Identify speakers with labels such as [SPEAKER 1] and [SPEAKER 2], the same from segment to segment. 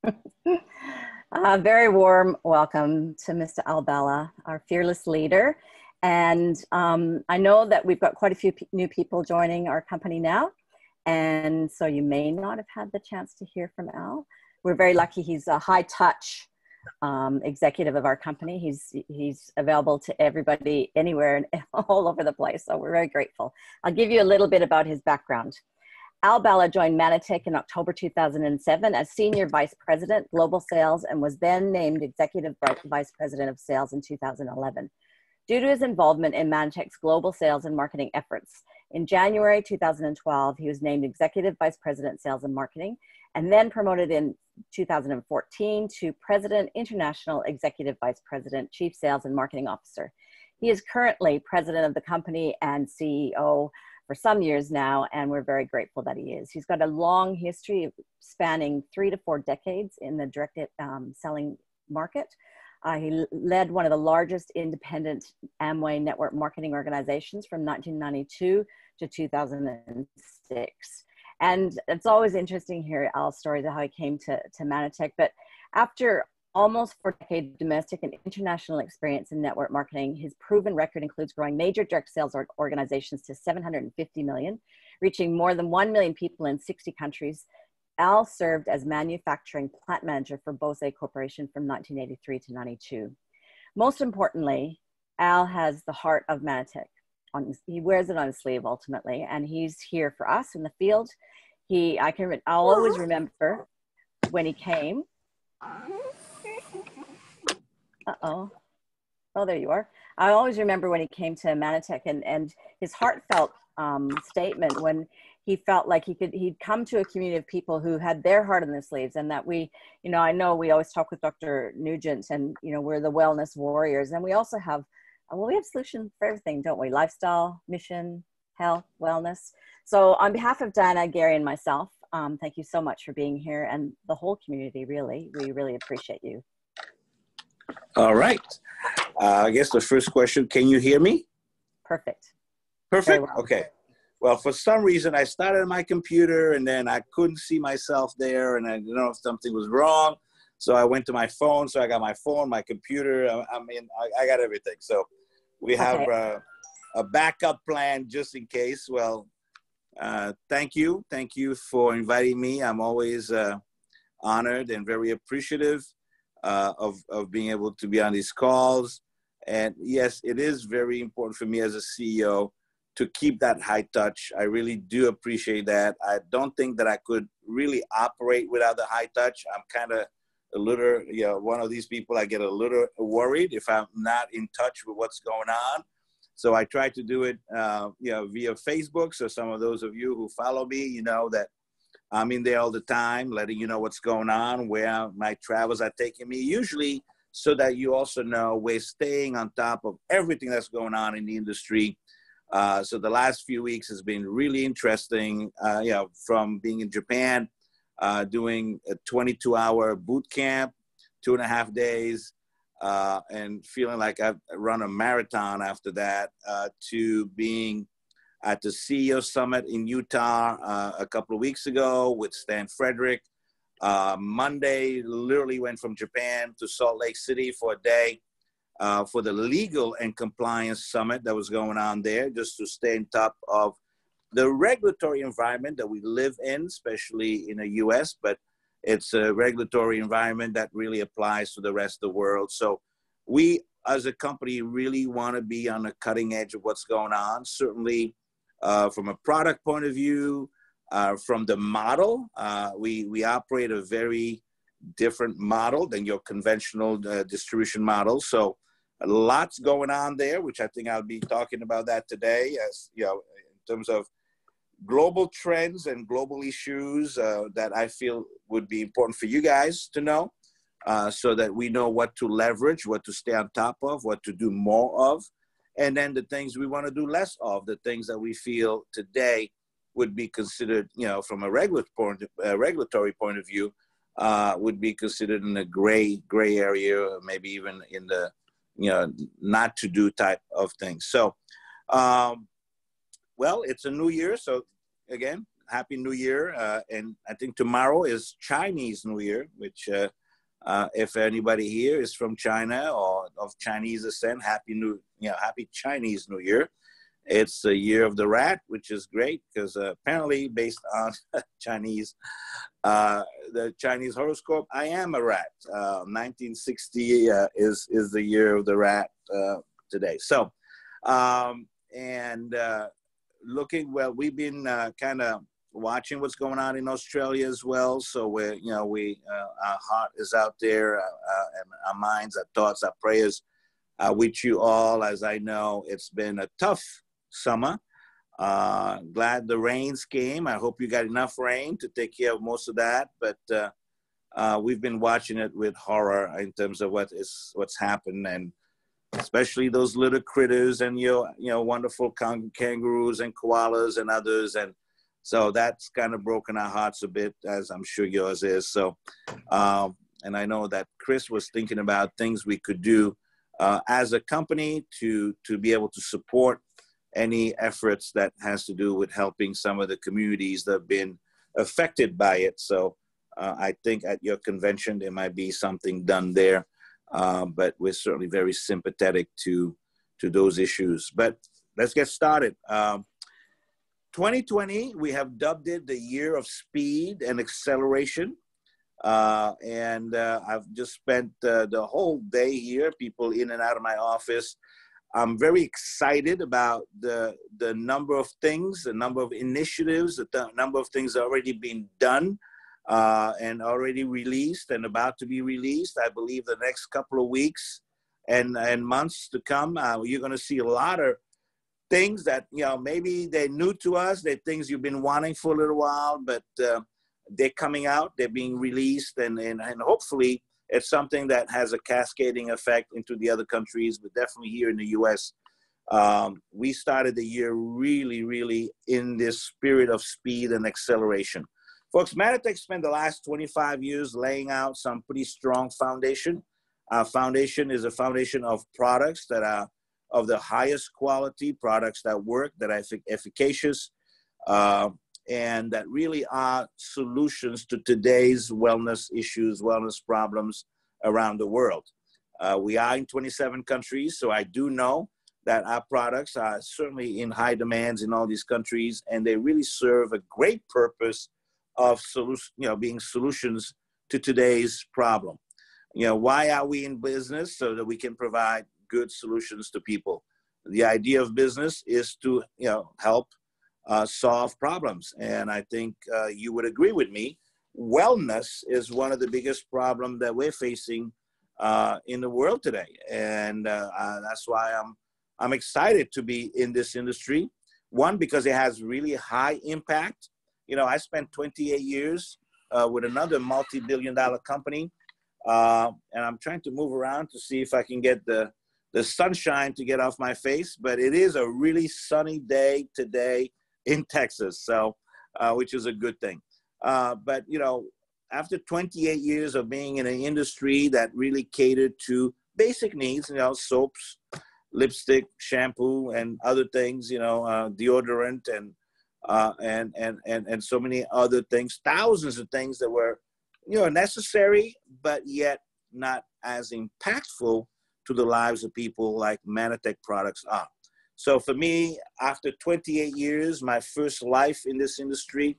[SPEAKER 1] A very warm welcome to Mr. Bala, our fearless leader. And I know that we've got quite a few new people joining our company now. And so you may not have had the chance to hear from Al. We're very lucky. He's a high touch executive of our company. He's available to everybody anywhere and all over the place. So we're very grateful. I'll give you a little bit about his background. Bala joined Mannatech in October 2007 as Senior Vice President, Global Sales, and was then named Executive Vice President of Sales in 2011. Due to his involvement in Mannatech's global sales and marketing efforts, in January 2012, he was named Executive Vice President, Sales and Marketing, and then promoted in 2014 to President, International Executive Vice President, Chief Sales and Marketing Officer. He is currently President of the company and CEO for some years now, and we're very grateful that he is. He's got a long history spanning 3 to 4 decades in the direct selling market. He led one of the largest independent Amway network marketing organizations from 1992 to 2006. And it's always interesting to hear Al's stories of how he came to Mannatech. But after almost 4 decades of domestic and international experience in network marketing, his proven record includes growing major direct sales organizations to 750 million, reaching more than 1 million people in 60 countries. Al served as manufacturing plant manager for Bose Corporation from 1983 to 92. Most importantly, Al has the heart of Mannatech. He wears it on his sleeve ultimately, and he's here for us in the field. I'll always remember when he came. Uh-oh. Oh, there you are. I always remember when he came to Mannatech and his heartfelt statement when he felt like he'd come to a community of people who had their heart in their sleeves, and that I know we always talk with Dr. Nugent, and, we're the wellness warriors. And we also have, we have solutions for everything, don't we? Lifestyle, mission, health, wellness. So on behalf of Diana, Gary, and myself, thank you so much for being here, and the whole community, really. We really appreciate you.
[SPEAKER 2] All right. I guess the first question, can you hear me?
[SPEAKER 1] Perfect.
[SPEAKER 2] Perfect? Well. Okay. Well, for some reason, I started on my computer, and then I couldn't see myself there, and I didn't know if something was wrong. So I went to my phone. So I got my phone, my computer. I got everything. So we have a backup plan just in case. Well, thank you. Thank you for inviting me. I'm always honored and very appreciative of being able to be on these calls. And yes, it is very important for me as a CEO to keep that high touch. I really do appreciate that. I don't think that I could really operate without the high touch. I'm kind of a little, one of these people, I get a little worried if I'm not in touch with what's going on. So I try to do it, via Facebook. So some of those of you who follow me, you know that I'm in there all the time, letting you know what's going on, where my travels are taking me, usually so that you also know we're staying on top of everything that's going on in the industry. So the last few weeks has been really interesting, from being in Japan, doing a 22-hour boot camp, 2.5 days, and feeling like I've run a marathon after that, to being at the CEO Summit in Utah a couple of weeks ago with Stan Frederick. Monday, literally went from Japan to Salt Lake City for a day for the Legal and Compliance Summit that was going on there, just to stay on top of the regulatory environment that we live in, especially in the US, but it's a regulatory environment that really applies to the rest of the world. So we, as a company, really want to be on the cutting edge of what's going on, certainly from a product point of view, from the model. We operate a very different model than your conventional distribution model. So lots going on there, which I think I'll be talking about that today, as in terms of global trends and global issues that I feel would be important for you guys to know, so that we know what to leverage, what to stay on top of, what to do more of, and then the things we want to do less of, the things that we feel today would be considered, from a regulatory point of view, would be considered in a gray area, maybe even in the, not to do type of things. So, well, it's a new year. So again, Happy New Year. And I think tomorrow is Chinese New Year, which if anybody here is from China or of Chinese descent, happy Chinese New Year. It's the year of the rat, which is great because apparently based on Chinese, the Chinese horoscope, I am a rat. 1960 is the year of the rat today. So, we've been kind of watching what's going on in Australia as well. So our heart is out there, and our minds, our thoughts, our prayers are with you all. As I know, it's been a tough summer. Glad the rains came. I hope you got enough rain to take care of most of that. But we've been watching it with horror in terms of what's happened, and especially those little critters and your wonderful kangaroos and koalas and others. And so that's kind of broken our hearts a bit, as I'm sure yours is. So, and I know that Chris was thinking about things we could do as a company to be able to support any efforts that has to do with helping some of the communities that have been affected by it. So I think at your convention, there might be something done there, but we're certainly very sympathetic to those issues. But let's get started. 2020, we have dubbed it the year of speed and acceleration. I've just spent the whole day here, people in and out of my office. I'm very excited about the number of things, the number of initiatives, the number of things already being done and already released and about to be released. I believe the next couple of weeks and months to come, you're going to see a lot of things that, maybe they're new to us. They're things you've been wanting for a little while, but they're coming out, they're being released, and hopefully it's something that has a cascading effect into the other countries, but definitely here in the U.S. We started the year really, really in this spirit of speed and acceleration. Folks, Mannatech spent the last 25 years laying out some pretty strong foundation. Our foundation is a foundation of products that are of the highest quality, products that work, that are efficacious, and that really are solutions to today's wellness issues, wellness problems around the world. We are in 27 countries, so I do know that our products are certainly in high demands in all these countries, and they really serve a great purpose of being solutions to today's problem. Why are we in business? So that we can provide good solutions to people. The idea of business is to help solve problems. And I think you would agree with me, wellness is one of the biggest problems that we're facing in the world today. And that's why I'm excited to be in this industry. One, because it has really high impact. I spent 28 years with another multi-billion-dollar company. And I'm trying to move around to see if I can get the sunshine to get off my face, but it is a really sunny day today in Texas, so which is a good thing. But after 28 years of being in an industry that really catered to basic needs, soaps, lipstick, shampoo, and other things, deodorant, and so many other things, thousands of things that were necessary, but yet not as impactful to the lives of people like Mannatech products are. So for me, after 28 years, my first life in this industry,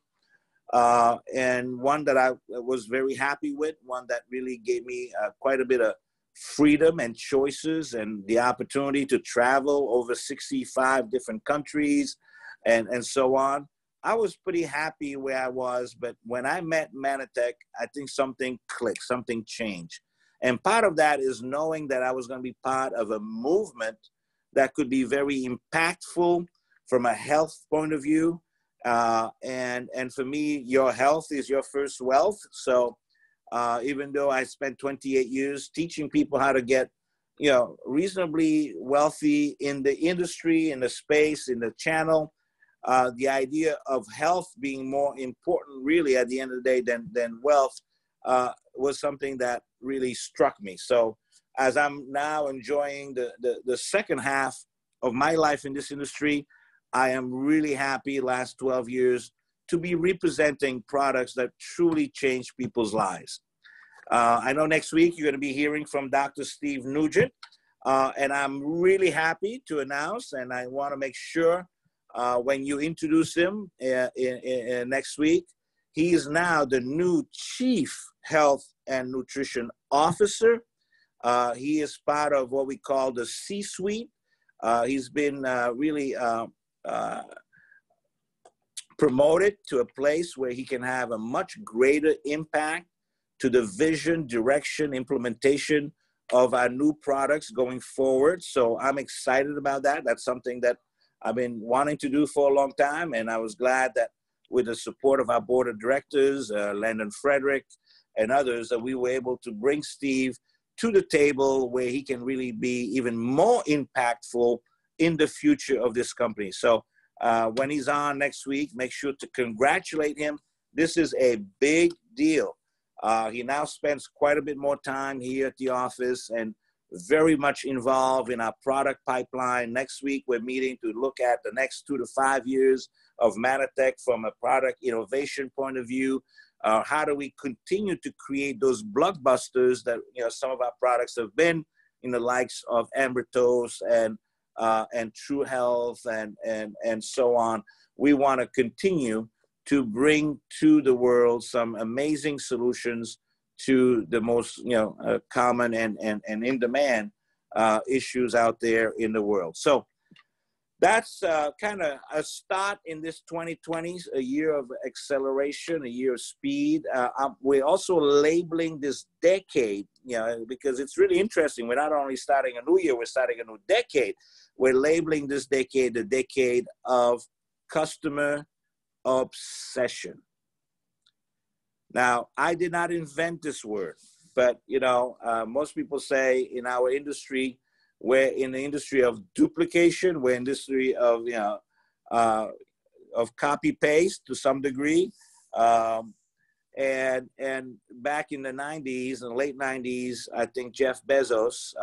[SPEAKER 2] and one that I was very happy with, one that really gave me quite a bit of freedom and choices and the opportunity to travel over 65 different countries and so on. I was pretty happy where I was, but when I met Mannatech, I think something clicked, something changed. And part of that is knowing that I was going to be part of a movement that could be very impactful from a health point of view. And for me, your health is your first wealth. So even though I spent 28 years teaching people how to get, reasonably wealthy in the industry, in the space, in the channel, the idea of health being more important really at the end of the day than wealth was something that really struck me. So as I'm now enjoying the second half of my life in this industry, I am really happy last 12 years to be representing products that truly change people's lives. I know next week you're going to be hearing from Dr. Steve Nugent, and I'm really happy to announce, and I want to make sure when you introduce him next week, he is now the new Chief Health and Nutrition Officer. He is part of what we call the C-suite. He's been really promoted to a place where he can have a much greater impact to the vision, direction, implementation of our new products going forward. So I'm excited about that. That's something that I've been wanting to do for a long time. And I was glad that with the support of our board of directors, Landon Frederick and others, that we were able to bring Steve to the table where he can really be even more impactful in the future of this company. So when he's on next week, make sure to congratulate him. This is a big deal. He now spends quite a bit more time here at the office and very much involved in our product pipeline. Next week, we're meeting to look at the next 2 to 5 years of Mannatech from a product innovation point of view. How do we continue to create those blockbusters that some of our products have been in the likes of Ambertos and True Health and so on. We want to continue to bring to the world some amazing solutions to the most common and in demand issues out there in the world. So that's kind of a start in this 2020s, a year of acceleration, a year of speed. We're also labeling this decade, because it's really interesting. We're not only starting a new year, we're starting a new decade. We're labeling this decade the decade of customer obsession. Now, I did not invent this word, but most people say in our industry, we're in the industry of duplication, we're in the industry of copy paste to some degree, and back in the 90s, in the late 90s, I think Jeff Bezos,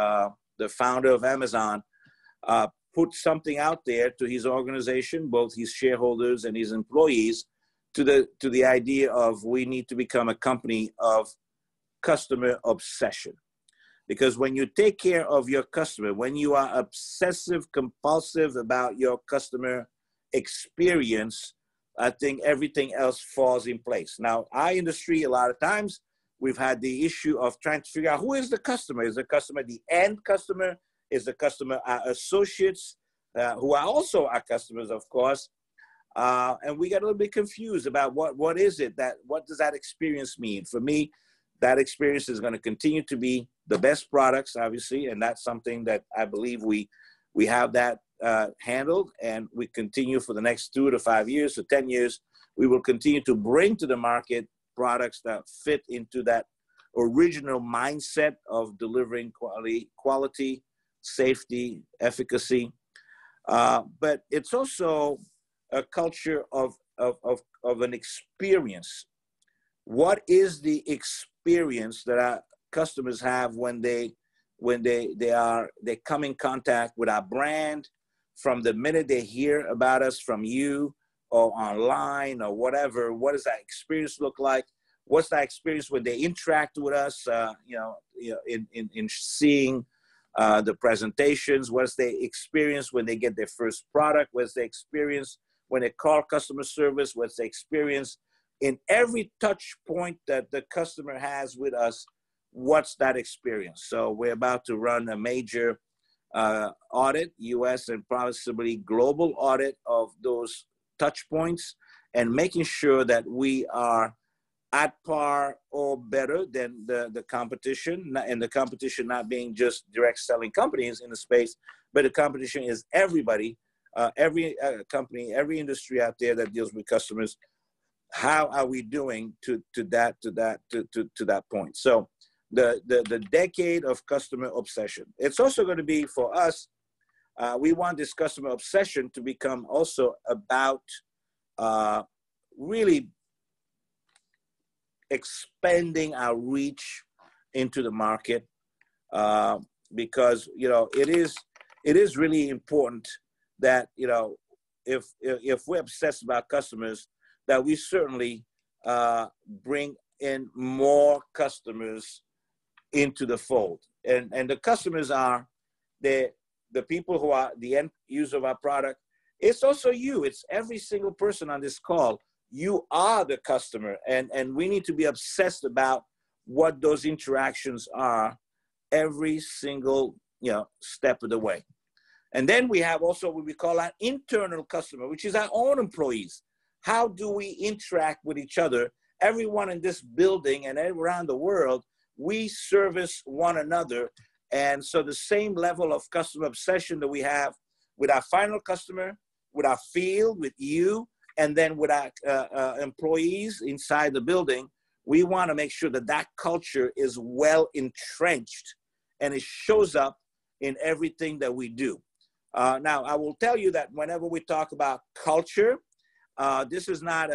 [SPEAKER 2] the founder of Amazon, put something out there to his organization, both his shareholders and his employees, to the idea of we need to become a company of customer obsession. Because when you take care of your customer, when you are obsessive compulsive about your customer experience, I think everything else falls in place. Now, our industry, a lot of times, we've had the issue of trying to figure out who is the customer. Is the customer the end customer? Is the customer our associates, who are also our customers, of course? And we got a little bit confused about what does that experience mean? For me, that experience is going to continue to be the best products, obviously, and that's something that I believe we have that handled, and we continue for the next 2 to 5 years to 10 years. We will continue to bring to the market products that fit into that original mindset of delivering quality, safety, efficacy. But it's also a culture of an experience. What is the experience that our customers have when they come in contact with our brand, from the minute they hear about us from you or online or whatever? What does that experience look like? What's that experience when they interact with us, in seeing the presentations? What's the experience when they get their first product? What's the experience when they call customer service? What's the experience in every touch point that the customer has with us? What's that experience? So we're about to run a major audit, US and possibly global audit of those touch points, and making sure that we are at par or better than the competition, and the competition not being just direct selling companies in the space, but the competition is everybody, every company, every industry out there that deals with customers. How are we doing to that point? So the decade of customer obsession. It's also going to be for us. We want this customer obsession to become also about really expanding our reach into the market, because it is really important that if we're obsessed about customers, that we certainly bring in more customers into the fold. And the customers are the people who are the end user of our product. It's also you. It's every single person on this call. You are the customer, and we need to be obsessed about what those interactions are every single step of the way. And then we have also what we call our internal customer, which is our own employees. How do we interact with each other? Everyone in this building and around the world, we service one another. And so the same level of customer obsession that we have with our final customer, with our field, with you, and then with our employees inside the building, we want to make sure that that culture is well entrenched and it shows up in everything that we do. Now, I will tell you that whenever we talk about culture, this is not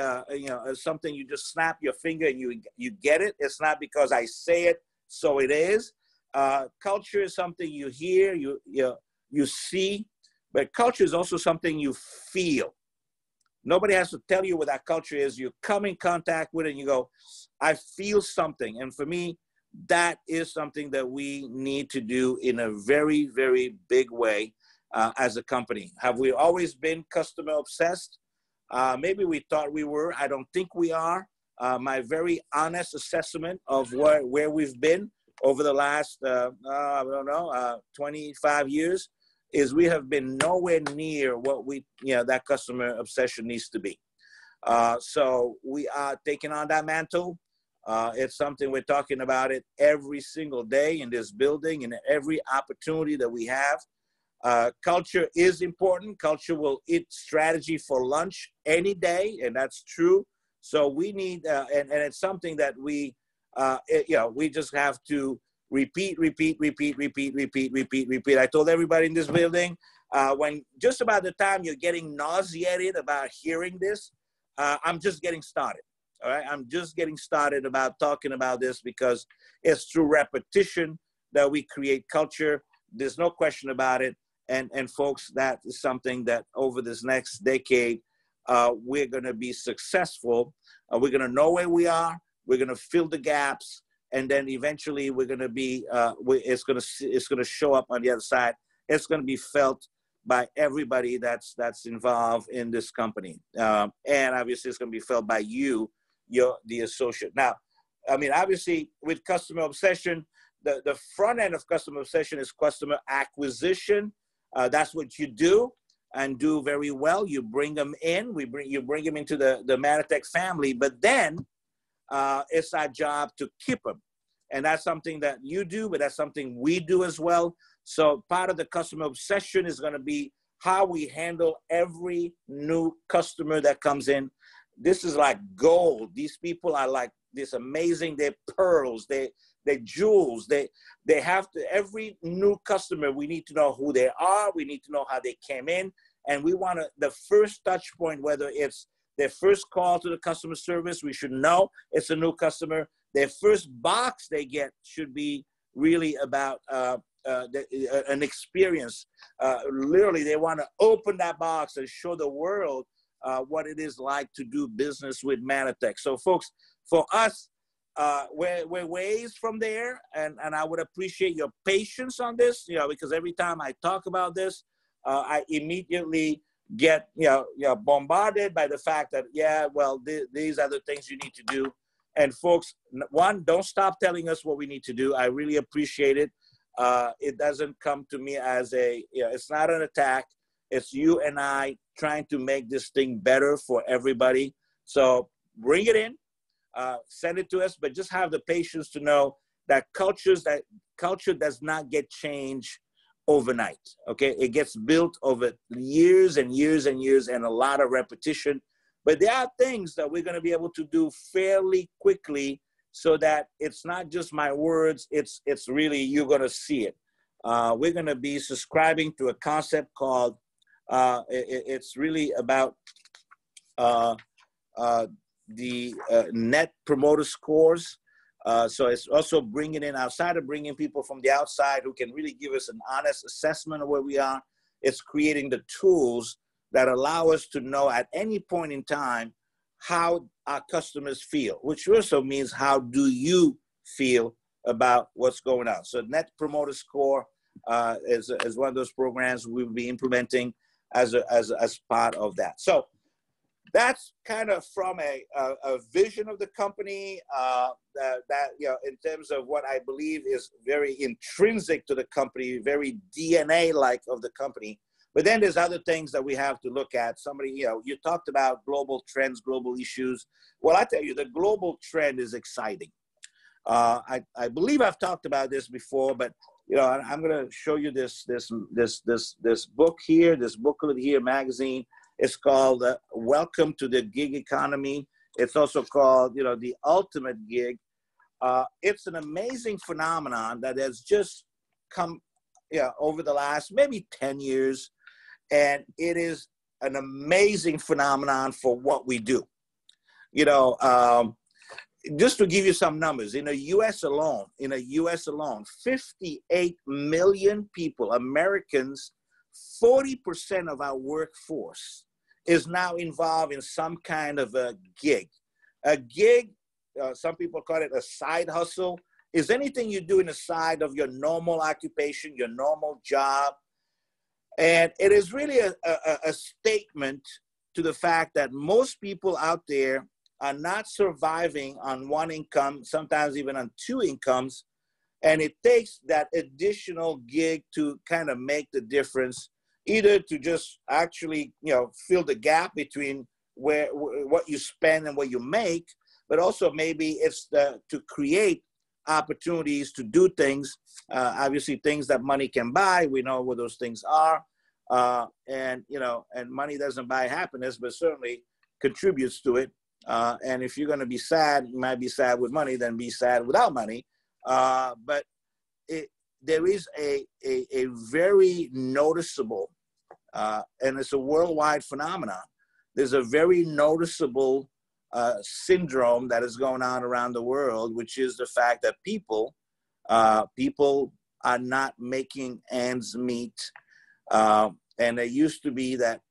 [SPEAKER 2] something you just snap your finger and you get it. It's not because I say it, so it is. Culture is something you hear, you see, but culture is also something you feel. Nobody has to tell you what that culture is. You come in contact with it and you go, I feel something. And for me, that is something that we need to do in a very, very big way as a company. Have we always been customer obsessed? Maybe we thought we were. I don't think we are. My very honest assessment of where we've been over the last, 25 years is we have been nowhere near what that customer obsession needs to be. So we are taking on that mantle. It's something we're talking about it every single day in this building and every opportunity that we have. Culture is important. Culture will eat strategy for lunch any day, and that's true. So we need, and it's something that we just have to repeat. I told everybody in this building, when just about the time you're getting nauseated about hearing this, I'm just getting started. All right, I'm just getting started about talking about this because it's through repetition that we create culture. There's no question about it. And folks, that is something that over this next decade, we're going to be successful. We're going to know where we are. We're going to fill the gaps. And then eventually we're going to be, it's going to show up on the other side. It's going to be felt by everybody that's involved in this company. And obviously it's going to be felt by you, the associate. Now, I mean, obviously with customer obsession, the front end of customer obsession is customer acquisition. That's what you do and do very well. You bring them in. You bring them into the Mannatech family. But then it's our job to keep them, and that's something that you do. But that's something we do as well. So part of the customer obsession is going to be how we handle every new customer that comes in. This is like gold. These people are like this amazing. They're pearls. They're jewels. They have to, every new customer, we need to know who they are. We need to know how they came in. And we want to, the first touch point, whether it's their first call to the customer service, we should know it's a new customer. Their first box they get should be really about an experience. Literally, they want to open that box and show the world what it is like to do business with Mannatech. So folks, for us, we're ways from there, and I would appreciate your patience on this, because every time I talk about this, I immediately get bombarded by the fact that these are the things you need to do. And folks, one, don't stop telling us what we need to do. I really appreciate it. It doesn't come to me as it's not an attack. It's you and I trying to make this thing better for everybody. So bring it in. Send it to us, but just have the patience to know that culture does not get changed overnight. Okay, it gets built over years and years and years and a lot of repetition. But there are things that we're going to be able to do fairly quickly, so that it's not just my words. It's really, you're going to see it. We're going to be subscribing to a concept called. It's really about the net promoter scores. So it's also bringing in, outside of bringing people from the outside who can really give us an honest assessment of where we are, it's creating the tools that allow us to know at any point in time how our customers feel, which also means how do you feel about what's going on. So Net Promoter Score is one of those programs we'll be implementing as part of that. So that's kind of from a vision of the company that in terms of what I believe is very intrinsic to the company, very DNA-like of the company. But then there's other things that we have to look at. You talked about global trends, global issues. Well, I tell you, the global trend is exciting. I believe I've talked about this before, but I'm going to show you this book here, this booklet here, magazine. It's called Welcome to the Gig Economy. It's also called, The Ultimate Gig. It's an amazing phenomenon that has just come over the last maybe 10 years. And it is an amazing phenomenon for what we do. Just to give you some numbers, in the U.S. alone, 58 million people, Americans, 40% of our workforce is now involved in some kind of a gig. A gig, some people call it a side hustle, is anything you do in the side of your normal occupation, your normal job. And it is really a statement to the fact that most people out there are not surviving on one income, sometimes even on two incomes. And it takes that additional gig to kind of make the difference, either to just actually, fill the gap between what you spend and what you make, but also maybe it's to create opportunities to do things, obviously things that money can buy. We know what those things are. And money doesn't buy happiness, but certainly contributes to it. And if you're going to be sad, you might be sad with money, then be sad without money. But there is a very noticeable, and it's a worldwide phenomenon. There's a very noticeable syndrome that is going on around the world, which is the fact that people are not making ends meet. And it used to be that,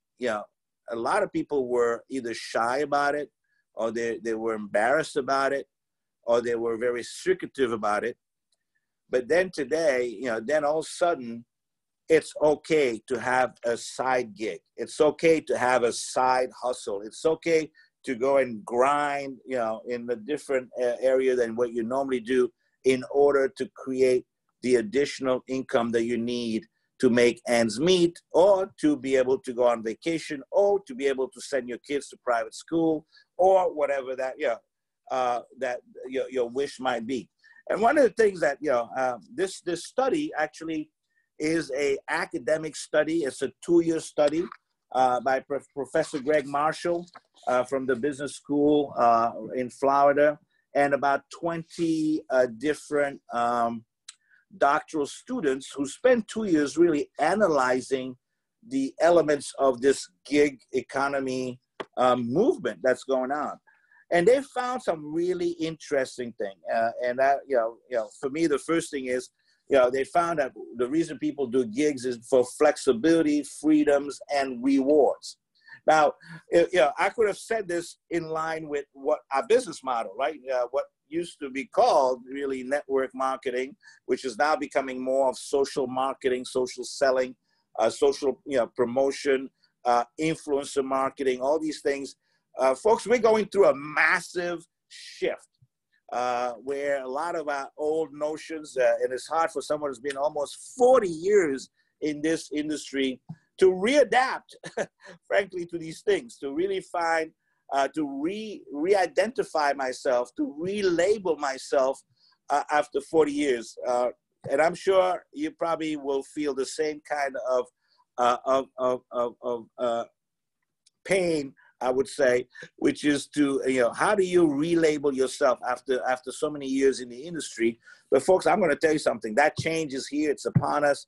[SPEAKER 2] a lot of people were either shy about it, or they were embarrassed about it, or they were very secretive about it. But then today, then all of a sudden, it's okay to have a side gig. It's okay to have a side hustle. It's okay to go and grind, in a different area than what you normally do in order to create the additional income that you need to make ends meet, or to be able to go on vacation, or to be able to send your kids to private school, or whatever that that your wish might be. And one of the things that this study actually is a academic study. It's a 2-year study by Professor Greg Marshall from the business school in Florida, and about 20 different doctoral students who spent 2 years really analyzing the elements of this gig economy movement that's going on. And they found some really interesting thing. And that, for me, the first thing is, they found that the reason people do gigs is for flexibility, freedoms, and rewards. Now, I could have said this in line with what our business model, right? What used to be called really network marketing, which is now becoming more of social marketing, social selling, social promotion, influencer marketing, all these things. Folks, we're going through a massive shift where a lot of our old notions, and it's hard for someone who's been almost 40 years in this industry to readapt, frankly, to these things, to really find, to re-identify myself, to relabel myself after 40 years. And I'm sure you probably will feel the same kind of pain, I would say, which is to, how do you relabel yourself after so many years in the industry? But folks, I'm going to tell you something. That change is here. It's upon us.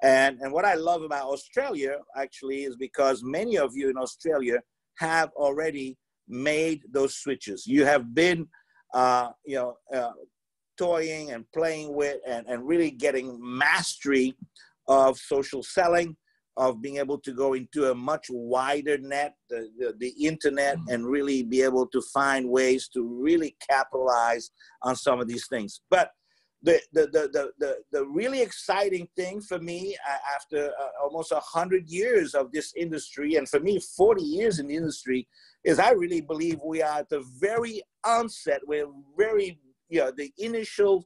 [SPEAKER 2] And what I love about Australia, actually, is because many of you in Australia have already made those switches. You have been, toying and playing with and really getting mastery of social selling, of being able to go into a much wider net, the internet, and really be able to find ways to really capitalize on some of these things. But the really exciting thing for me after almost 100 years of this industry, and for me 40 years in the industry, is I really believe we are at the very onset. We're very, the initial,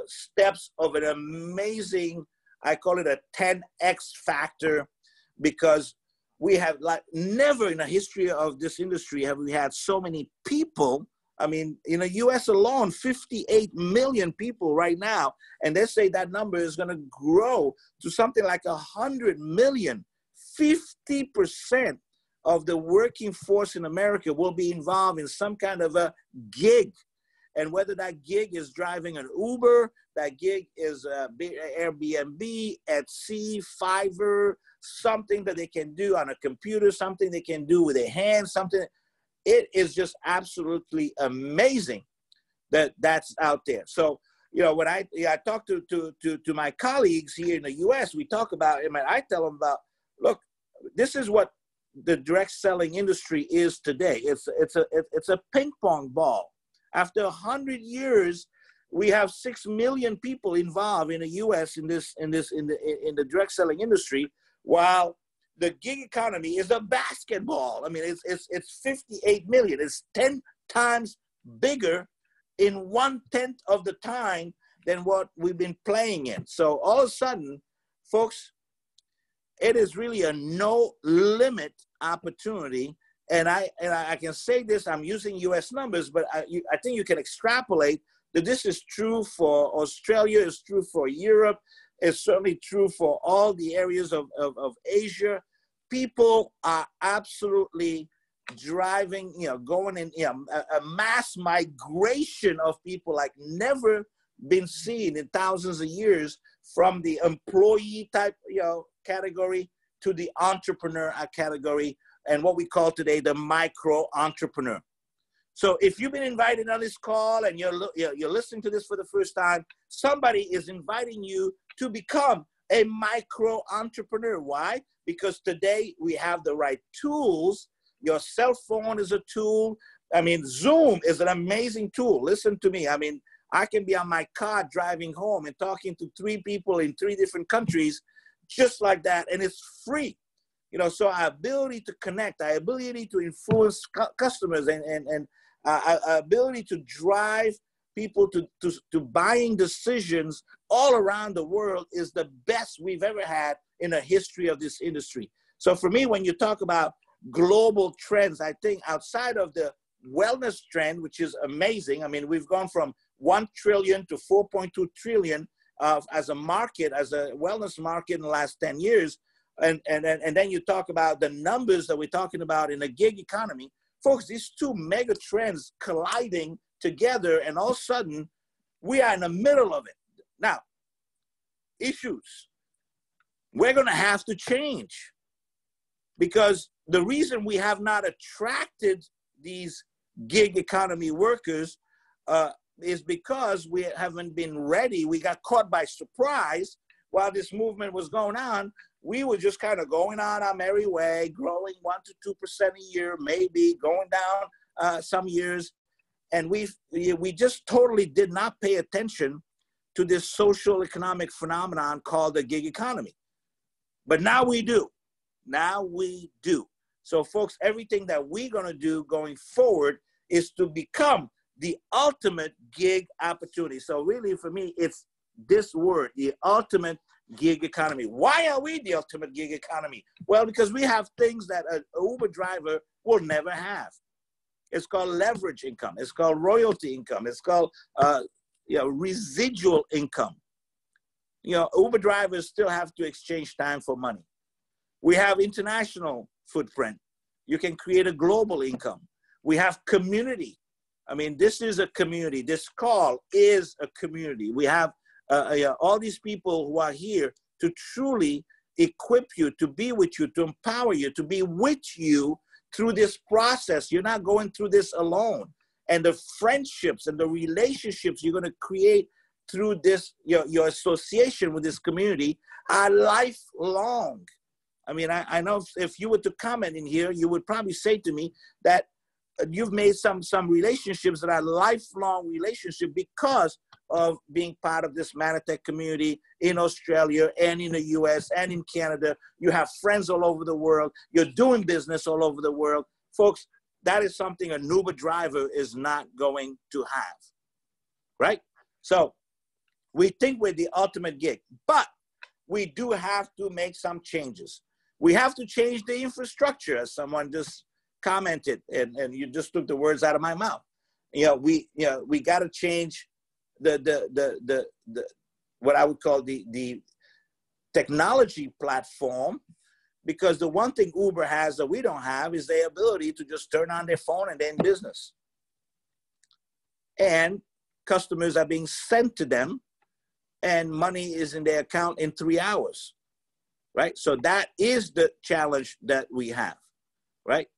[SPEAKER 2] steps of an amazing, I call it a 10x factor, because we have like never in the history of this industry have we had so many people. I mean, in the US alone, 58 million people right now, and they say that number is going to grow to something like 100 million. 50% of the working force in America will be involved in some kind of a gig. And whether that gig is driving an Uber, that gig is Airbnb, Etsy, Fiverr, something that they can do on a computer, something they can do with their hands, something. It is just absolutely amazing that that's out there. So, when I talk to my colleagues here in the US, we talk about, I tell them about, look, this is what the direct selling industry is today. It's a ping pong ball. After 100 years, we have 6 million people involved in the U.S. in the direct selling industry, while the gig economy is a basketball. I mean, it's 58 million. It's 10 times bigger in 1/10 of the time than what we've been playing in. So all of a sudden, folks, it is really a no limit opportunity. And I can say this, I'm using US numbers, but I think you can extrapolate that this is true for Australia, it's true for Europe, it's certainly true for all the areas of Asia. People are absolutely driving, going in, a mass migration of people like never been seen in thousands of years, from the employee type, category to the entrepreneur category, and what we call today the micro entrepreneur. So if you've been invited on this call and you're listening to this for the first time, somebody is inviting you to become a micro entrepreneur. Why? Because today we have the right tools. Your cell phone is a tool. I mean, Zoom is an amazing tool. Listen to me. I mean, I can be on my car driving home and talking to 3 people in 3 different countries just like that, and it's free. So our ability to connect, our ability to influence customers, and our ability to drive people to buying decisions all around the world is the best we've ever had in the history of this industry. So for me, when you talk about global trends, I think outside of the wellness trend, which is amazing. I mean, we've gone from 1 trillion to 4.2 trillion as a market, as a wellness market in the last 10 years. And then you talk about the numbers that we're talking about in the gig economy. Folks, these 2 mega trends colliding together, and all of a sudden, we are in the middle of it. Now, issues. We're going to have to change, because the reason we have not attracted these gig economy workers is because we haven't been ready. We got caught by surprise while this movement was going on. We were just kind of going on our merry way, growing 1% to 2% a year, maybe going down some years. And we just totally did not pay attention to this social economic phenomenon called the gig economy. But now we do. Now we do. So folks, everything that we're going to do going forward is to become the ultimate gig opportunity. So really for me, it's this word, the ultimate gig economy. Why are we the ultimate gig economy? Well, because we have things that an Uber driver will never have. It's called leverage income. It's called royalty income. It's called residual income. Uber drivers still have to exchange time for money. We have international footprint. You can create a global income. We have community. I mean, this is a community. This call is a community. We have all these people who are here to truly equip you, to be with you, to empower you, to be with you through this process. You're not going through this alone. And the friendships and the relationships you're going to create through this, your association with this community, are lifelong. I mean, I know if you were to comment in here, you would probably say to me that you've made some relationships that are lifelong relationship because of being part of this Mannatech community in Australia and in the US and in Canada. You have friends all over the world. You're doing business all over the world. Folks, that is something an Uber driver is not going to have, right? So we think we're the ultimate gig, but we do have to make some changes. We have to change the infrastructure, as someone just commented, and you just took the words out of my mouth. We got to change the what I would call the technology platform, because the one thing Uber has that we don't have is the ability to just turn on their phone and they're in business. And customers are being sent to them and money is in their account in 3 hours, right? So that is the challenge that we have, right?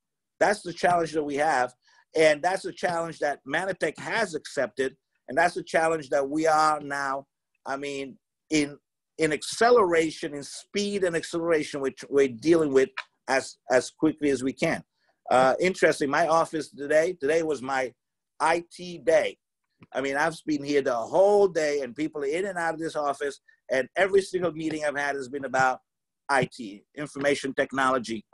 [SPEAKER 2] That's the challenge that we have. And that's a challenge that Mannatech has accepted. And that's a challenge that we are now, I mean, in acceleration, in speed and acceleration, which we're dealing with as quickly as we can. Interesting, my office today was my IT day. I mean, I've been here the whole day and people are in and out of this office, and every single meeting I've had has been about IT, information technology,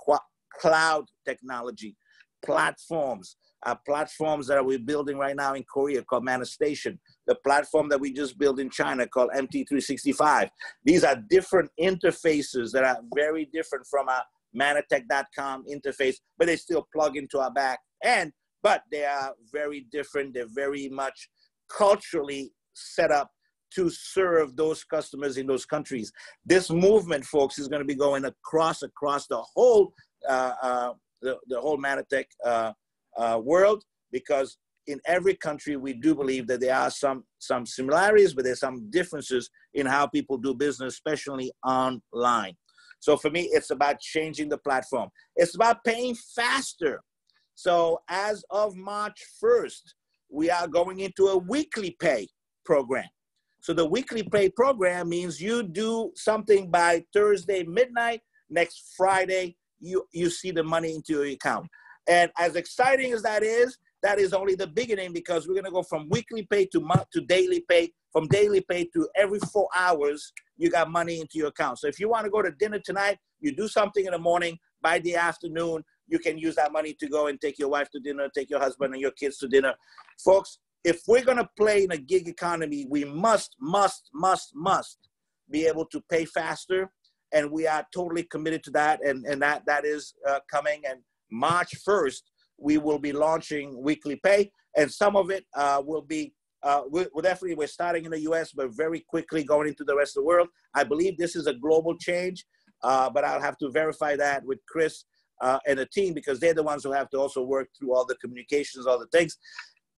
[SPEAKER 2] cloud technology, platforms that we're building right now in Korea called Mannatech, the platform that we just built in China called MT365. These are different interfaces that are very different from a Mannatech.com interface, but they still plug into our back end, but they are very different. They're very much culturally set up to serve those customers in those countries. This movement, folks, is going to be going across the whole the whole Mannatech world, because in every country we do believe that there are some similarities, but there's some differences in how people do business, especially online. So for me, it's about changing the platform. It's about paying faster. So as of March 1st, we are going into a weekly pay program. So the weekly pay program means you do something by Thursday midnight, next Friday, you see the money into your account. And as exciting as that is only the beginning, because we're going to go from weekly pay to daily pay, from daily pay to every 4 hours, you got money into your account. So if you want to go to dinner tonight, you do something in the morning, by the afternoon, you can use that money to go and take your wife to dinner, take your husband and your kids to dinner. Folks, if we're going to play in a gig economy, we must be able to pay faster. And we are totally committed to that. And that is coming. And March 1st, we will be launching weekly pay. And some of it will be, we're starting in the US, but very quickly going into the rest of the world. I believe this is a global change, but I'll have to verify that with Chris and the team, because they're the ones who have to also work through all the communications, all the things.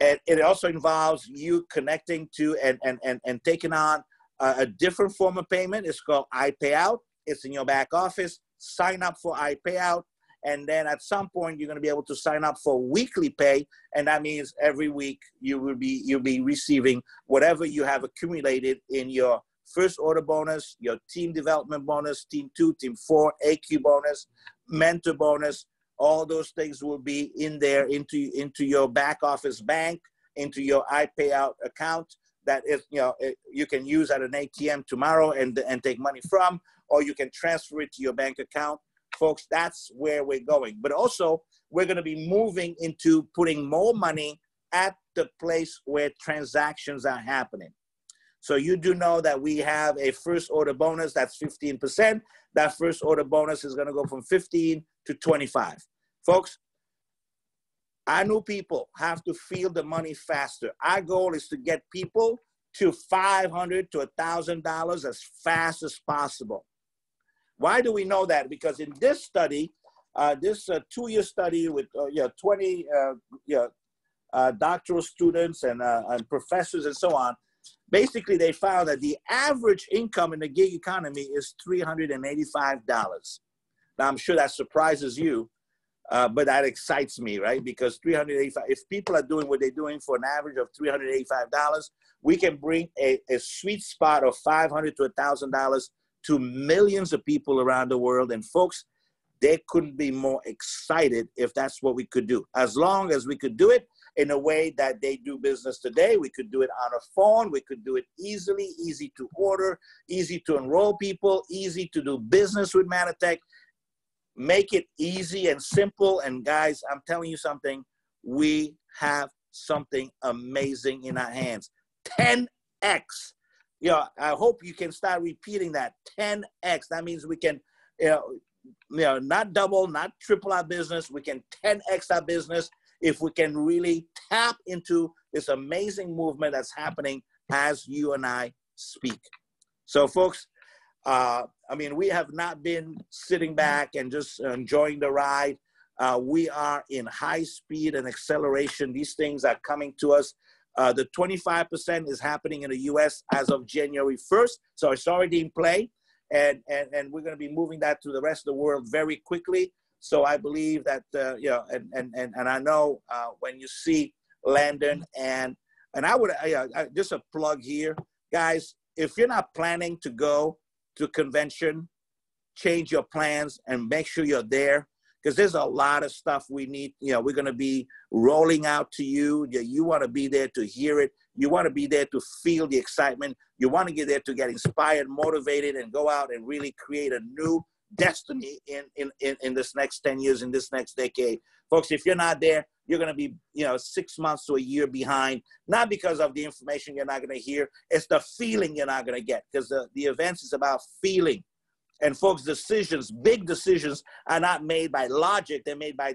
[SPEAKER 2] And it also involves you connecting to and taking on a different form of payment. It's called iPayout. It's in your back office. Sign up for iPayout. And then at some point, you're going to be able to sign up for weekly pay. And that means every week you'll be receiving whatever you have accumulated in your first order bonus, your team development bonus, team 2, team 4, AQ bonus, mentor bonus. All those things will be in there into your back office bank, into your iPayout account that is, you can use at an ATM tomorrow and take money from, or you can transfer it to your bank account. Folks, that's where we're going. But also, we're going to be moving into putting more money at the place where transactions are happening. So you do know that we have a first order bonus that's 15%. That first order bonus is going to go from 15 to 25. Folks, our new people have to feel the money faster. Our goal is to get people to $500 to $1,000 as fast as possible. Why do we know that? Because in this study, this 2-year study with 20 doctoral students and professors and so on, basically they found that the average income in the gig economy is $385. Now, I'm sure that surprises you, but that excites me, right? Because $385, if people are doing what they're doing for an average of $385, we can bring a sweet spot of $500 to $1,000 to millions of people around the world. And folks, they couldn't be more excited if that's what we could do. As long as we could do it in a way that they do business today, we could do it on a phone, we could do it easily, easy to order, easy to enroll people, easy to do business with Mannatech. Make it easy and simple. And guys, I'm telling you something, we have something amazing in our hands. 10x. You know, I hope you can start repeating that. 10x. That means we can, not double, not triple our business. We can 10x our business if we can really tap into this amazing movement that's happening as you and I speak. So, folks, we have not been sitting back and just enjoying the ride. We are in high speed and acceleration. These things are coming to us. The 25% is happening in the US as of January 1st. So it's already in play. And we're going to be moving that to the rest of the world very quickly. So I believe that, and I know when you see Landon and I would, just a plug here, guys, if you're not planning to go to a convention, change your plans and make sure you're there. Because there's a lot of stuff we need, we're going to be rolling out to you. You want to be there to hear it. You want to be there to feel the excitement. You want to get there to get inspired, motivated, and go out and really create a new destiny in this next 10 years, in this next decade. Folks, if you're not there, you're going to be, 6 months to a year behind, not because of the information you're not going to hear. It's the feeling you're not going to get, because the events is about feeling. And folks, decisions, big decisions, are not made by logic. They're made by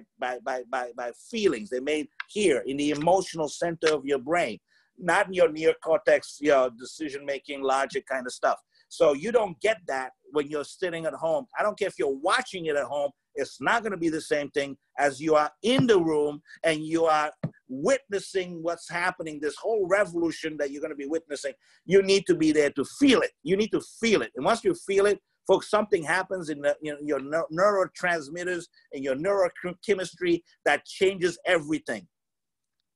[SPEAKER 2] feelings. They're made here in the emotional center of your brain, not in your neocortex, decision-making, logic kind of stuff. So you don't get that when you're sitting at home. I don't care if you're watching it at home. It's not going to be the same thing as you are in the room and you are witnessing what's happening, this whole revolution that you're going to be witnessing. You need to be there to feel it. You need to feel it. And once you feel it, folks, something happens in your neurotransmitters and your neurochemistry that changes everything.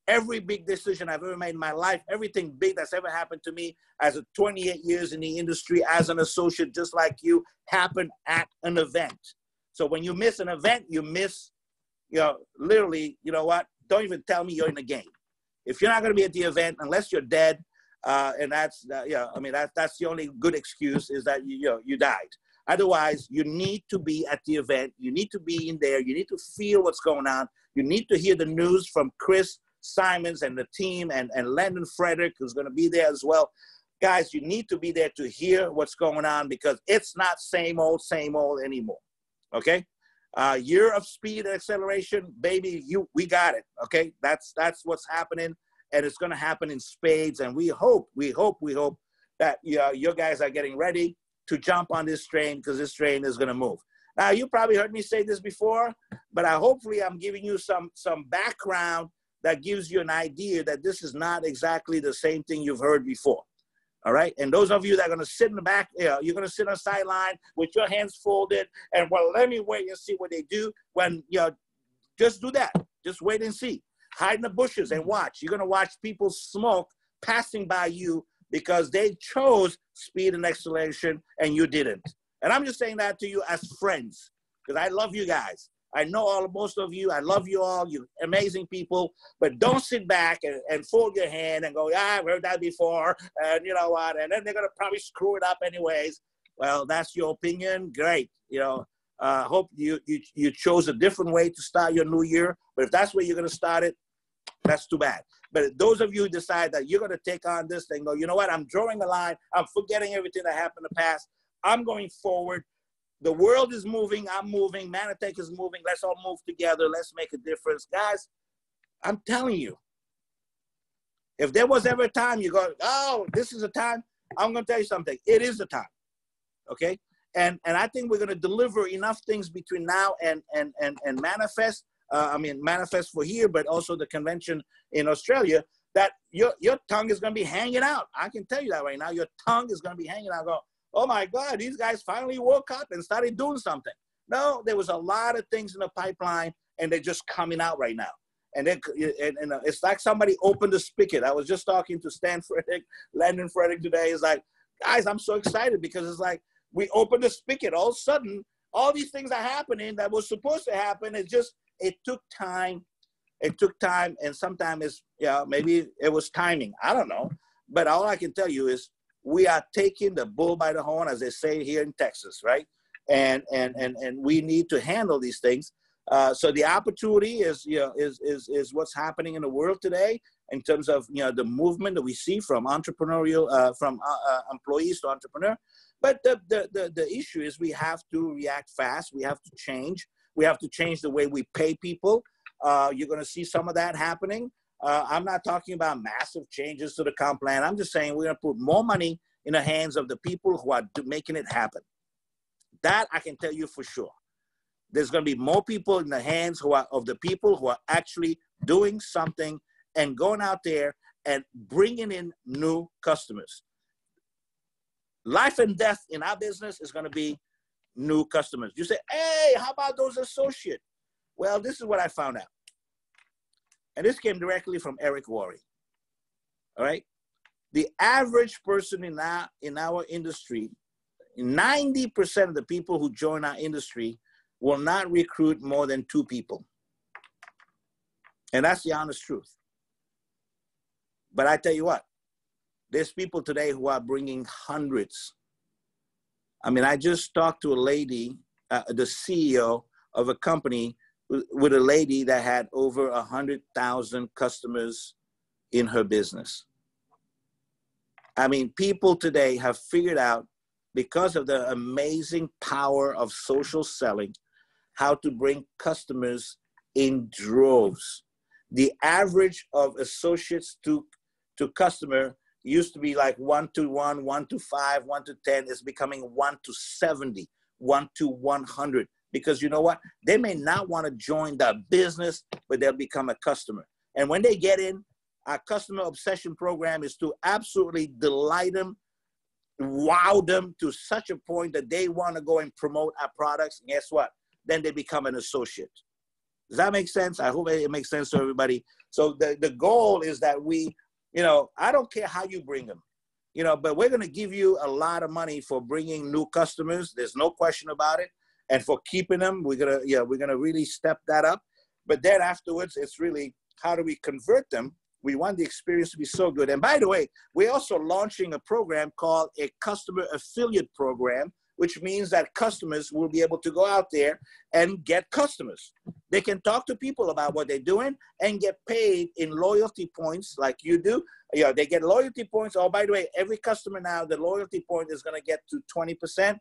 [SPEAKER 2] Every big decision I've ever made in my life, everything big that's ever happened to me as a 28 years in the industry as an associate, just like you, happened at an event. So when you miss an event, you miss, literally, you know what? Don't even tell me you're in the game. If you're not going to be at the event, unless you're dead, and that's the only good excuse, is that you died. Otherwise, you need to be at the event. You need to be in there. You need to feel what's going on. You need to hear the news from Chris Simons and the team, and Landon Frederick, who's going to be there as well. Guys, you need to be there to hear what's going on, because it's not same old anymore. Okay? Year of speed and acceleration, baby, we got it. Okay? That's what's happening. And it's going to happen in spades. And we hope that you guys are getting ready to jump on this train, because this train is going to move. Now, you probably heard me say this before, but hopefully I'm giving you some background that gives you an idea that this is not exactly the same thing you've heard before. All right? And those of you that are going to sit in the back, you're going to sit on the sideline with your hands folded, and, well, let me wait and see what they do. When, just do that. Just wait and see. Hide in the bushes and watch. You're going to watch people smoke passing by you because they chose speed and acceleration and you didn't. And I'm just saying that to you as friends, because I love you guys. I know most of you. I love you all. You're amazing people. But don't sit back and fold your hand and go, yeah, I've heard that before. And you know what? And then they're going to probably screw it up anyways. Well, that's your opinion. Great. Hope you chose a different way to start your new year. But if that's where you're going to start it, that's too bad. But those of you who decide that you're going to take on this thing, go, you know what? I'm drawing a line. I'm forgetting everything that happened in the past. I'm going forward. The world is moving. I'm moving. Mannatech is moving. Let's all move together. Let's make a difference. Guys, I'm telling you, if there was ever a time you go, oh, this is a time, I'm going to tell you something. It is the time. Okay? And I think we're going to deliver enough things between now and Manifest. Manifest for here, but also the convention in Australia, that your tongue is going to be hanging out. I can tell you that right now. Your tongue is going to be hanging out. Go, oh my God, these guys finally woke up and started doing something. No, there was a lot of things in the pipeline, and they're just coming out right now. And it's like somebody opened the spigot. I was just talking to Landon Frederick today. It's like, guys, I'm so excited, because it's like we open the spigot. All of a sudden, all these things are happening that was supposed to happen. It took time. It took time, and sometimes it's, maybe it was timing. I don't know. But all I can tell you is we are taking the bull by the horn, as they say here in Texas, right? And we need to handle these things. So the opportunity is what's happening in the world today in terms of, the movement that we see from entrepreneurial, from employees to entrepreneur. But the issue is we have to react fast. We have to change. We have to change the way we pay people. You're going to see some of that happening. I'm not talking about massive changes to the comp plan. I'm just saying we're going to put more money in the hands of the people who are making it happen. That I can tell you for sure. There's going to be more people in the hands of the people who are actually doing something and going out there and bringing in new customers. Life and death in our business is going to be new customers. You say, hey, how about those associates? Well, this is what I found out. And this came directly from Eric Worre. All right. The average person in our industry, 90% of the people who join our industry will not recruit more than 2 people. And that's the honest truth. But I tell you what, there's people today who are bringing hundreds. I mean, I just talked to a lady, the CEO of a company with a lady that had over 100,000 customers in her business. I mean, people today have figured out, because of the amazing power of social selling, how to bring customers in droves. The average of associates to customer used to be like 1 to 1, 1 to 5, 1 to 10. It's becoming 1 to 70, 1 to 100. Because you know what? They may not want to join the business, but they'll become a customer. And when they get in, our customer obsession program is to absolutely delight them, wow them to such a point that they want to go and promote our products. And guess what? Then they become an associate. Does that make sense? I hope it makes sense to everybody. So the goal is that we, I don't care how you bring them, but we're going to give you a lot of money for bringing new customers. There's no question about it. And for keeping them, we're going to really step that up. But then afterwards, it's really, how do we convert them? We want the experience to be so good. And by the way, we're also launching a program called a customer affiliate program, which means that customers will be able to go out there and get customers. They can talk to people about what they're doing and get paid in loyalty points like you do. They get loyalty points. Oh, by the way, every customer now, the loyalty point is going to get to 20%.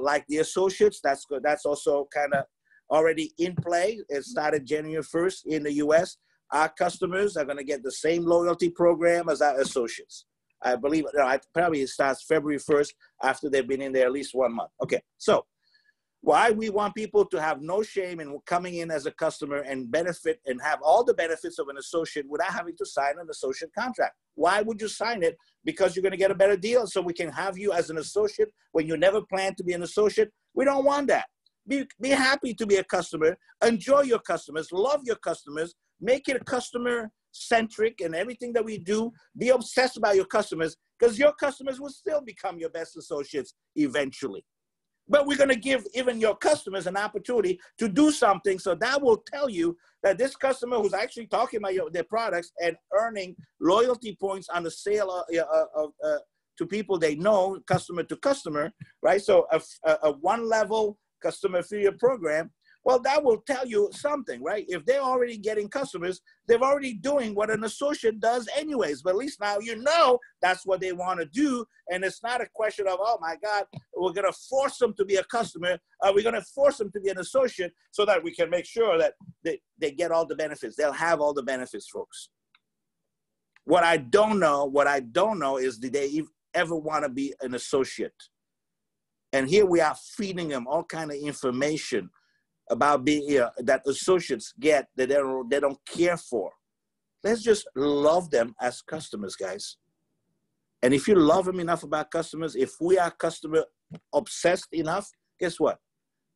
[SPEAKER 2] Like the associates, that's good. That's also kind of already in play. It started January 1st in the US. Our customers are going to get the same loyalty program as our associates. I believe probably it starts February 1st after they've been in there at least 1 month. Okay, so why we want people to have no shame in coming in as a customer and benefit and have all the benefits of an associate without having to sign an associate contract. Why would you sign it? Because you're going to get a better deal. So we can have you as an associate when you never planned to be an associate. We don't want that. Be happy to be a customer. Enjoy your customers. Love your customers. Make it customer-centric in everything that we do. Be obsessed about your customers, because your customers will still become your best associates eventually. But we're going to give even your customers an opportunity to do something. So that will tell you that this customer who's actually talking about their products and earning loyalty points on the sale to people they know, customer to customer, right? So a one-level customer affiliate program, well, that will tell you something, right? If they're already getting customers, they're already doing what an associate does anyways. But at least now you know that's what they want to do. And it's not a question of, oh my God, we're going to force them to be a customer. We're going to force them to be an associate so that we can make sure that they get all the benefits. They'll have all the benefits, folks. What I don't know is, did they ever want to be an associate? And here we are feeding them all kind of information about being here that associates get that they don't care for. Let's just love them as customers, guys. And if you love them enough about customers, if we are customer obsessed enough, guess what?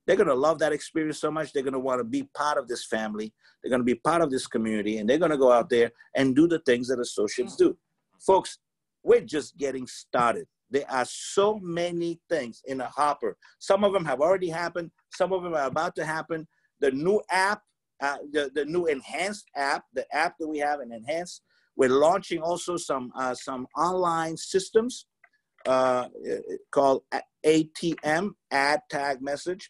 [SPEAKER 2] They're going to love that experience so much. They're going to want to be part of this family. They're going to be part of this community, and they're going to go out there and do the things that associates do. Folks, we're just getting started. There are so many things in the hopper. Some of them have already happened. Some of them are about to happen. The new app, the new enhanced app, the app that we have in enhanced, we're launching also some online systems called ATM, add tag message,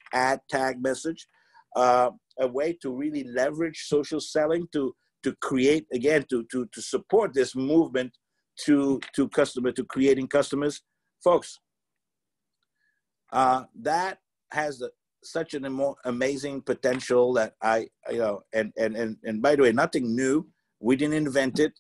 [SPEAKER 2] a way to really leverage social selling to create, again, to support this movement to creating customers. Folks, that has such an amazing potential that and by the way, nothing new. We didn't invent it.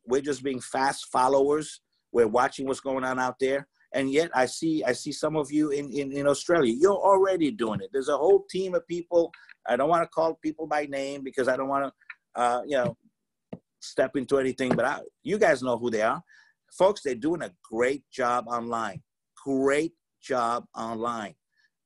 [SPEAKER 2] We're just being fast followers. We're watching what's going on out there. And yet I see some of you in Australia. You're already doing it. There's a whole team of people. I don't want to call people by name because I don't want to, step into anything, but you guys know who they are. Folks, they're doing a great job online. Great job online.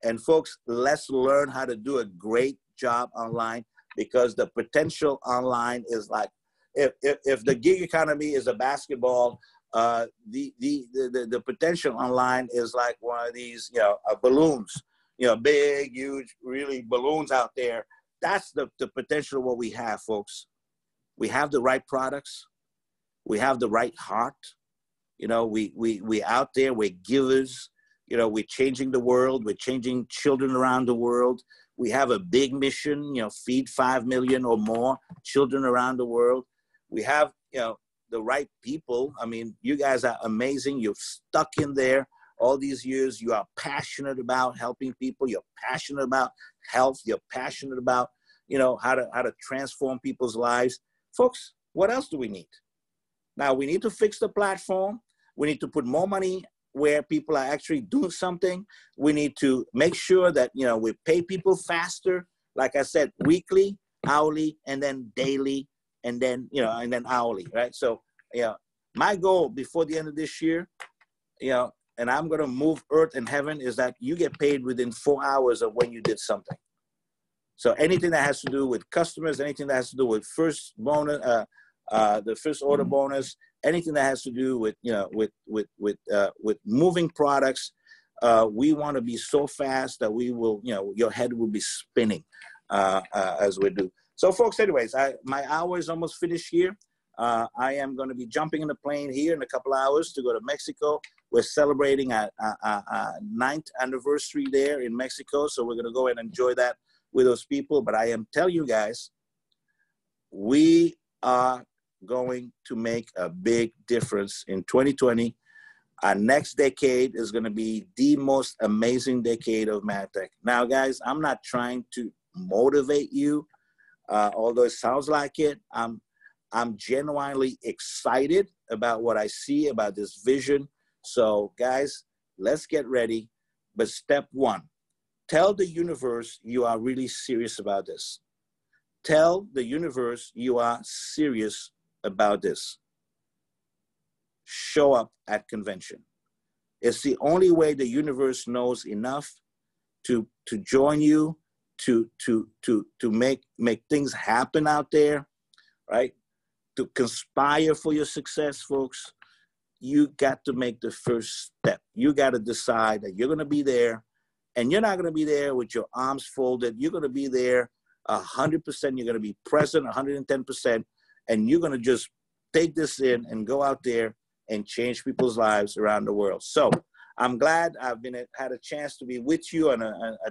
[SPEAKER 2] And folks, let's learn how to do a great job online, because the potential online is like, if the gig economy is a basketball, the potential online is like one of these, balloons, big, huge, really balloons out there. That's the potential of what we have, folks. We have the right products. We have the right heart. We out there, we're givers. We're changing the world. We're changing children around the world. We have a big mission, feed 5 million or more children around the world. We have, the right people. I mean, you guys are amazing. You've stuck in there all these years. You are passionate about helping people. You're passionate about health. You're passionate about, how to transform people's lives. Folks, what else do we need? Now, we need to fix the platform. We need to put more money where people are actually doing something. We need to make sure that, we pay people faster. Like I said, weekly, hourly, and then daily, and then, and then hourly, right? So, my goal before the end of this year, and I'm going to move earth and heaven, is that you get paid within 4 hours of when you did something. So anything that has to do with customers, anything that has to do with first bonus, the first order bonus, anything that has to do with, with moving products, we want to be so fast that we will, your head will be spinning as we do. So folks, anyways, my hour is almost finished here. I am going to be jumping in the plane here in a couple hours to go to Mexico. We're celebrating our 9th anniversary there in Mexico. So we're going to go and enjoy that with those people. But I am telling you guys, we are going to make a big difference in 2020. Our next decade is going to be the most amazing decade of Mannatech. Now, guys, I'm not trying to motivate you, although it sounds like it. I'm genuinely excited about what I see, about this vision. So, guys, let's get ready. But step one, tell the universe you are really serious about this. Tell the universe you are serious about this. Show up at convention. It's the only way the universe knows enough to join you, to make things happen out there, right? To conspire for your success, folks. You got to make the first step. You got to decide that you're going to be there, and you're not going to be there with your arms folded. You're going to be there 100%. You're going to be present 110%, and you're going to just take this in and go out there and change people's lives around the world. So I'm glad I've had a chance to be with you at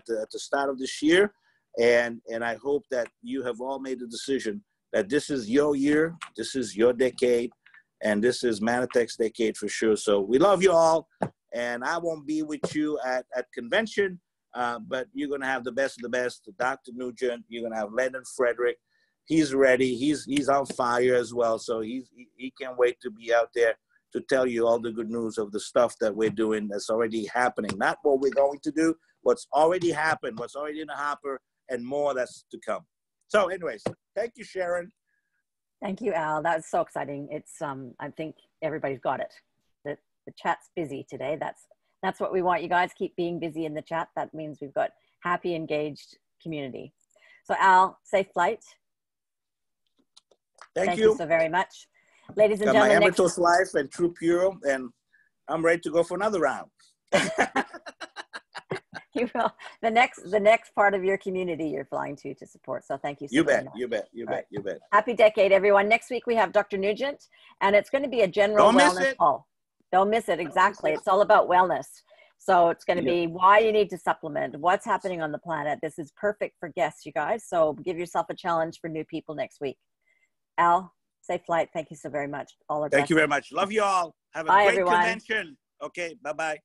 [SPEAKER 2] the start of this year, and I hope that you have all made the decision that this is your year, this is your decade, and this is Mannatech's decade for sure. So we love you all, and I won't be with you at convention, but you're going to have the best of the best. Dr. Nugent, you're going to have Leonard Frederick. He's ready. He's on fire as well. So he can't wait to be out there to tell you all the good news of the stuff that we're doing that's already happening. Not what we're going to do, what's already happened, what's already in the hopper, and more that's to come. So anyways, thank you, Sharon.
[SPEAKER 1] Thank you, Al. That was so exciting. It's I think everybody's got it. The chat's busy today. That's what we want. You guys keep being busy in the chat. That means we've got happy, engaged community. So Al, safe flight. Thank you so very much. Ladies and gentlemen,
[SPEAKER 2] my Amatos Life and True Pure, and I'm ready to go for another round.
[SPEAKER 1] You will. The next part of your community you're flying to support. So thank you so very much.
[SPEAKER 2] You bet.
[SPEAKER 1] Happy decade, everyone. Next week we have Dr. Nugent, and it's going to be a general wellness call. Don't miss it. Exactly. It's all about wellness. So it's going to be why you need to supplement, what's happening on the planet. This is perfect for guests, you guys. So give yourself a challenge for new people next week. Al, safe flight. Thank you so very much. All our best.
[SPEAKER 2] Thank you very much. Love you all. Have a great convention. Okay. Bye-bye.